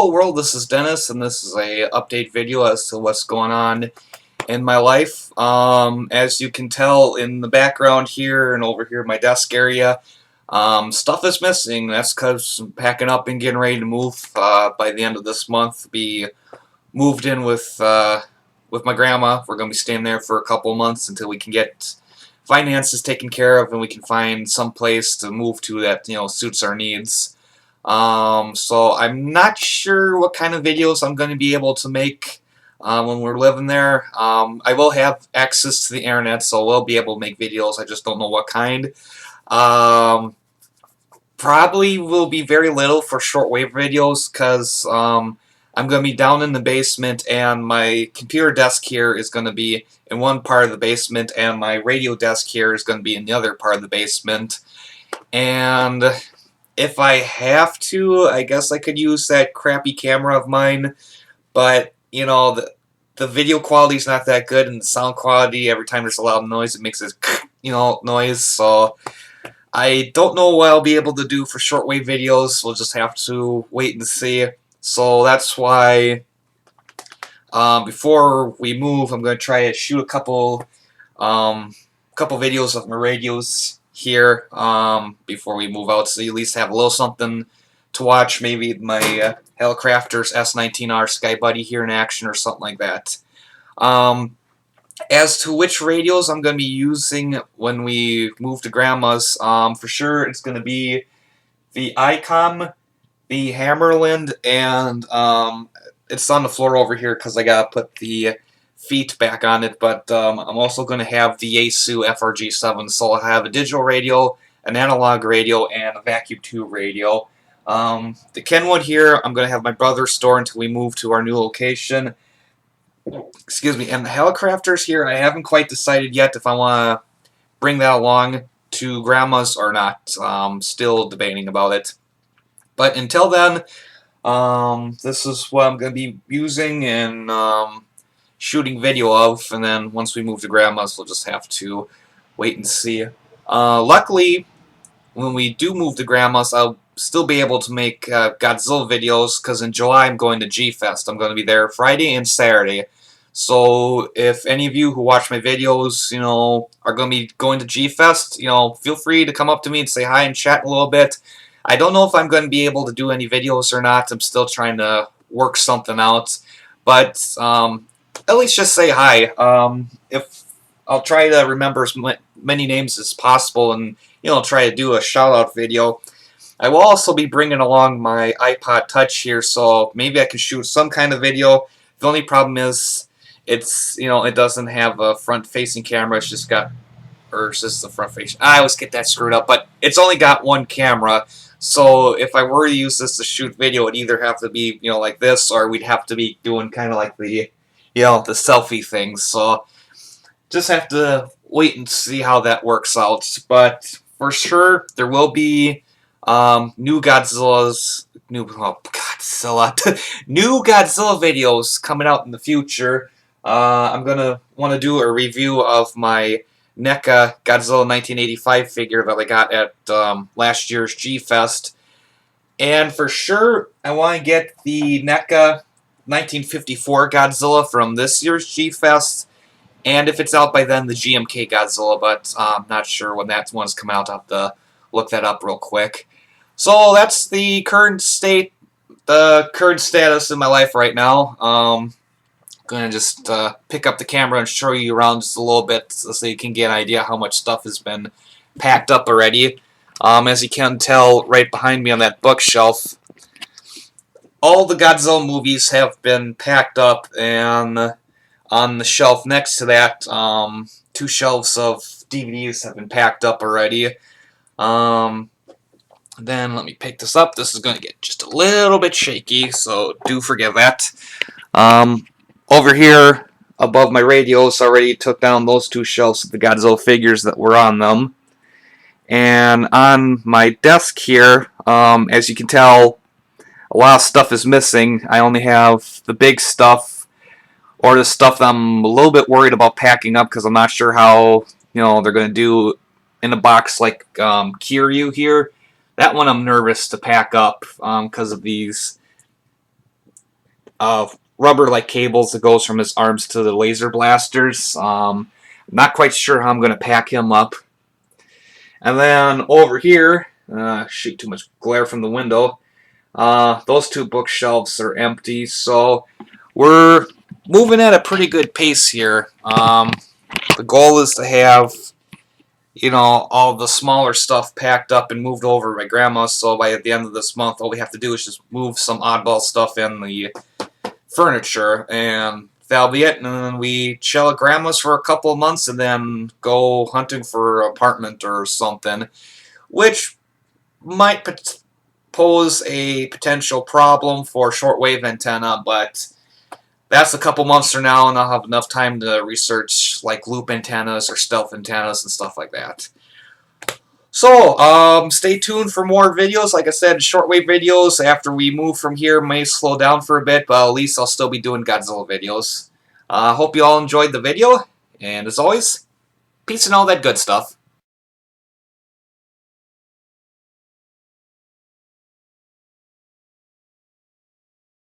Hello world, this is Dennis, and this is a update video as to what's going on in my life. As you can tell in the background here and over here in my desk area, stuff is missing. That's because I'm packing up and getting ready to move by the end of this month. Be moved in with my grandma. We're going to be staying there for a couple of months until we can get finances taken care of and we can find some place to move to that suits our needs. So I'm not sure what kind of videos I'm going to be able to make when we're living there. I will have access to the internet, so we'll be able to make videos. I just don't know what kind. Probably will be very little for shortwave videos because I'm going to be down in the basement, and my computer desk here is going to be in one part of the basement, and my radio desk here is going to be in the other part of the basement. And if I have to, I guess I could use that crappy camera of mine, but the video quality is not that good, and the sound quality, every time there's a loud noise, it makes this noise. So I don't know what I'll be able to do for shortwave videos. We'll just have to wait and see. So that's why before we move, I'm going to try to shoot a couple videos of my radios here before we move out, so you at least have a little something to watch. Maybe my Hellcrafters S19R Sky Buddy here in action or something like that. As to which radios I'm going to be using when we move to Grandma's, for sure it's going to be the ICOM, the Hammerland, and it's on the floor over here because I got to put the feet back on it, but I'm also going to have the Yaesu FRG7, so I'll have a digital radio, an analog radio, and a vacuum tube radio. The Kenwood here, I'm going to have my brother store until we move to our new location. Excuse me. And the Hellcrafters here, I haven't quite decided yet if I want to bring that along to Grandma's or not. Still debating about it. But until then, this is what I'm going to be using and shooting video of, and then once we move to Grandma's, we'll just have to wait and see. Luckily, when we do move to Grandma's, I'll still be able to make Godzilla videos, because in July I'm going to G-Fest. I'm going to be there Friday and Saturday. So if any of you who watch my videos, are going to be going to G-Fest, feel free to come up to me and say hi and chat a little bit. I don't know if I'm going to be able to do any videos or not. I'm still trying to work something out. But at least just say hi. If I'll try to remember as many names as possible, and try to do a shout out video. I will also be bringing along my iPod Touch here, so maybe I can shoot some kind of video. The only problem is it's it doesn't have a front facing camera. It's just got, or it's just the front facing. I always get that screwed up, but it's only got one camera. So if I were to use this to shoot video, it'd either have to be like this, or we'd have to be doing kind of like the the selfie thing. So just have to wait and see how that works out. But for sure, there will be new Godzilla videos coming out in the future. I'm gonna want to do a review of my NECA Godzilla 1985 figure that I got at last year's G-Fest. And for sure, I want to get the NECA 1954 Godzilla from this year's G-Fest. And if it's out by then, the GMK Godzilla, but I'm not sure when that one's coming out. I'll have to look that up real quick. So that's the current state, the current status in my life right now. I'm going to just pick up the camera and show you around just a little bit so you can get an idea how much stuff has been packed up already. As you can tell right behind me on that bookshelf, all the Godzilla movies have been packed up, and on the shelf next to that, 2 shelves of DVDs have been packed up already. Then let me pick this up. This is going to get just a little bit shaky, so do forgive that. Over here, above my radios, already took down those 2 shelves of the Godzilla figures that were on them. And on my desk here, as you can tell, a lot of stuff is missing. I only have the big stuff, or the stuff that I'm a little bit worried about packing up, because I'm not sure how they're going to do in a box like Kiryu here. That one I'm nervous to pack up because of these rubber-like cables that goes from his arms to the laser blasters. Not quite sure how I'm going to pack him up. And then over here, shoot, too much glare from the window. Those two bookshelves are empty, so we're moving at a pretty good pace here. The goal is to have, all the smaller stuff packed up and moved over to my grandma, so by the end of this month, all we have to do is just move some oddball stuff in the furniture, and that'll be it. And then we chill at grandma's for a couple of months and then go hunting for an apartment or something, which might pose a potential problem for shortwave antenna, but that's a couple months from now, and I'll have enough time to research like loop antennas or stealth antennas and stuff like that. So, stay tuned for more videos. Like I said, shortwave videos after we move from here may slow down for a bit, but at least I'll still be doing Godzilla videos. Hope you all enjoyed the video, and as always, peace and all that good stuff.